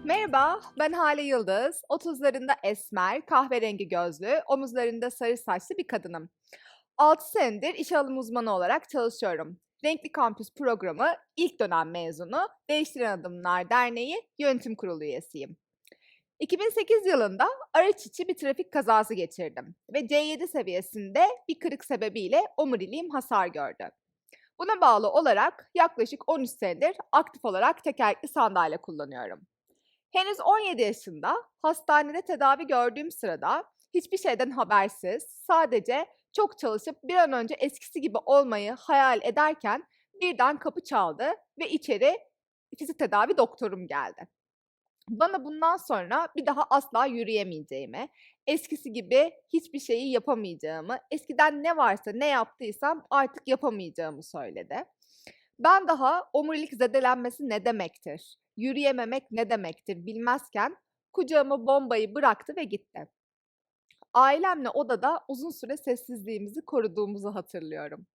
Merhaba, ben Hale Yıldız. 30'larında esmer, kahverengi gözlü, omuzlarında sarı saçlı bir kadınım. 6 senedir işe alım uzmanı olarak çalışıyorum. Renkli Kampüs programı ilk dönem mezunu, Değiştiren Adımlar Derneği Yönetim Kurulu üyesiyim. 2008 yılında araç içi bir trafik kazası geçirdim ve C7 seviyesinde bir kırık sebebiyle omuriliğim hasar gördü. Buna bağlı olarak yaklaşık 13 senedir aktif olarak tekerlekli sandalye kullanıyorum. Henüz 17 yaşında hastanede tedavi gördüğüm sırada hiçbir şeyden habersiz, sadece çok çalışıp bir an önce eskisi gibi olmayı hayal ederken birden kapı çaldı ve içeri fizik tedavi doktorum geldi. Bana bundan sonra bir daha asla yürüyemeyeceğimi, eskisi gibi hiçbir şeyi yapamayacağımı, eskiden ne varsa ne yaptıysam artık yapamayacağımı söyledi. Ben daha omurilik zedelenmesi ne demektir, yürüyememek ne demektir bilmezken kucağıma bombayı bıraktı ve gitti. Ailemle odada uzun süre sessizliğimizi koruduğumuzu hatırlıyorum.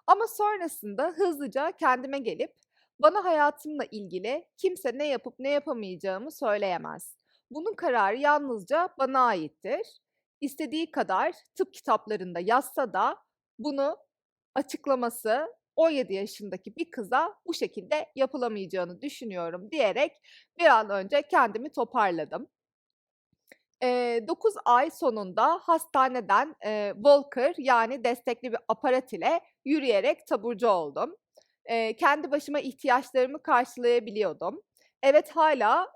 Ama sonrasında hızlıca kendime gelip bana hayatımla ilgili kimse ne yapıp ne yapamayacağımı söyleyemez. Bunun kararı yalnızca bana aittir. İstediği kadar tıp kitaplarında yazsa da bunu açıklaması 17 yaşındaki bir kıza bu şekilde yapılamayacağını düşünüyorum diyerek bir an önce kendimi toparladım. 9 ay sonunda hastaneden, walker yani destekli bir aparat ile yürüyerek taburcu oldum. Kendi başıma ihtiyaçlarımı karşılayabiliyordum. Evet, hâlâ,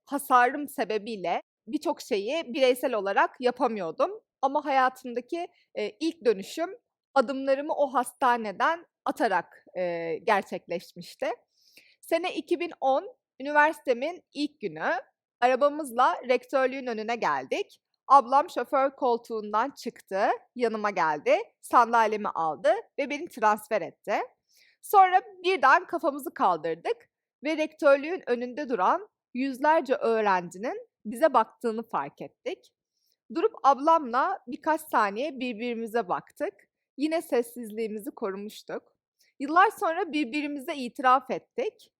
hasarım sebebiyle birçok şeyi bireysel olarak yapamıyordum ama hayatımdaki, ilk dönüşüm adımlarımı o hastaneden atarak, gerçekleşmişti. Sene 2010, üniversitemin ilk günü. Arabamızla rektörlüğün önüne geldik. Ablam şoför koltuğundan çıktı, yanıma geldi, sandalyemi aldı ve beni transfer etti. Sonra birden kafamızı kaldırdık ve rektörlüğün önünde duran yüzlerce öğrencinin bize baktığını fark ettik. Durup ablamla birkaç saniye birbirimize baktık. Yine sessizliğimizi korumuştuk. Yıllar sonra birbirimize itiraf ettik.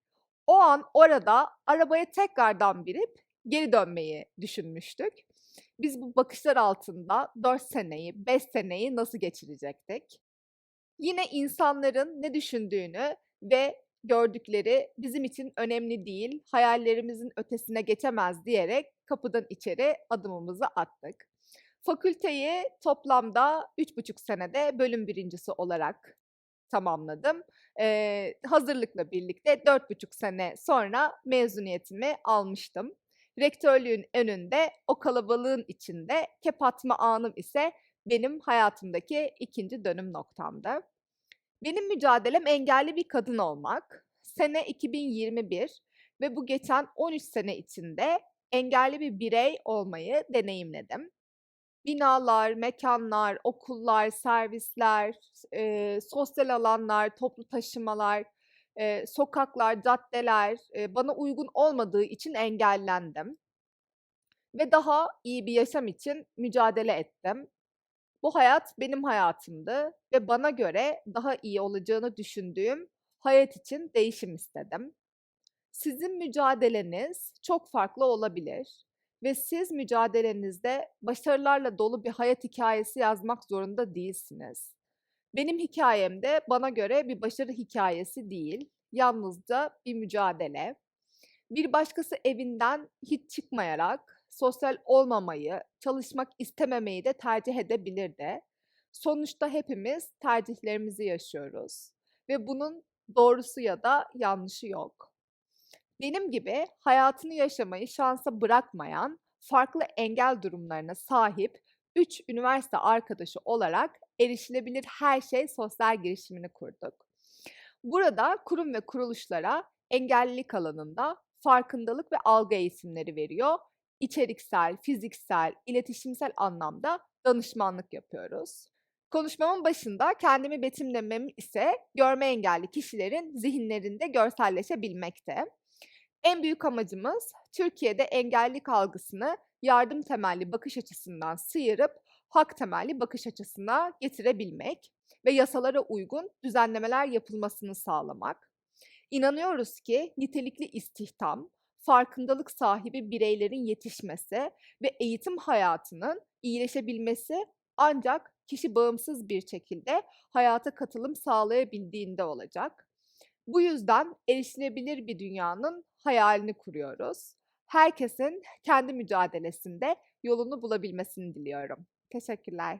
O an orada arabaya tekrardan binip geri dönmeyi düşünmüştük. Biz bu bakışlar altında 4 seneyi, 5 seneyi nasıl geçirecektik? Yine insanların ne düşündüğünü ve gördükleri bizim için önemli değil, hayallerimizin ötesine geçemez diyerek kapıdan içeri adımımızı attık. Fakülteyi toplamda 3,5 senede bölüm birincisi olarak tamamladım. Hazırlıkla birlikte 4,5 sene sonra mezuniyetimi almıştım. Rektörlüğün önünde, o kalabalığın içinde kep atma anım ise benim hayatımdaki ikinci dönüm noktamdı. Benim mücadelem engelli bir kadın olmak. Sene 2021 ve bu geçen 13 sene içinde engelli bir birey olmayı deneyimledim. Binalar, mekânlar, okullar, servisler, sosyal alanlar, toplu taşımalar, sokaklar, caddeler, bana uygun olmadığı için engellendim ve daha iyi bir yaşam için mücadele ettim. Bu hayat benim hayatımdı ve bana göre daha iyi olacağını düşündüğüm hayat için değişim istedim. Sizin mücadeleniz çok farklı olabilir ve siz mücadelenizde başarılarla dolu bir hayat hikâyesi yazmak zorunda değilsiniz. Benim hikâyem de bana göre bir başarı hikâyesi değil, yalnızca bir mücadele. Bir başkası evinden hiç çıkmayarak sosyal olmamayı, çalışmak istememeyi de tercih edebilirdi. Sonuçta hepimiz tercihlerimizi yaşıyoruz ve bunun doğrusu ya da yanlışı yok. Benim gibi hayatını yaşamayı şansa bırakmayan, farklı engel durumlarına sahip 3 üniversite arkadaşı olarak Erişilebilir Her Şey sosyal girişimini kurduk. Burada kurum ve kuruluşlara engellilik alanında farkındalık ve algı eğitimleri veriyor. İçeriksel, fiziksel, iletişimsel anlamda danışmanlık yapıyoruz. Konuşmamın başında kendimi betimlemem ise görme engelli kişilerin zihinlerinde görselleşebilmekte. En büyük amacımız Türkiye'de engellilik algısını yardım temelli bakış açısından sıyırıp hak temelli bakış açısına getirebilmek ve yasalara uygun düzenlemeler yapılmasını sağlamak. İnanıyoruz ki nitelikli istihdam, farkındalık sahibi bireylerin yetişmesi ve eğitim hayatının iyileşebilmesi ancak kişi bağımsız bir şekilde hayata katılım sağlayabildiğinde olacak. Bu yüzden erişilebilir bir dünyanın hayalini kuruyoruz. Herkesin kendi mücadelesinde yolunu bulabilmesini diliyorum. Teşekkürler.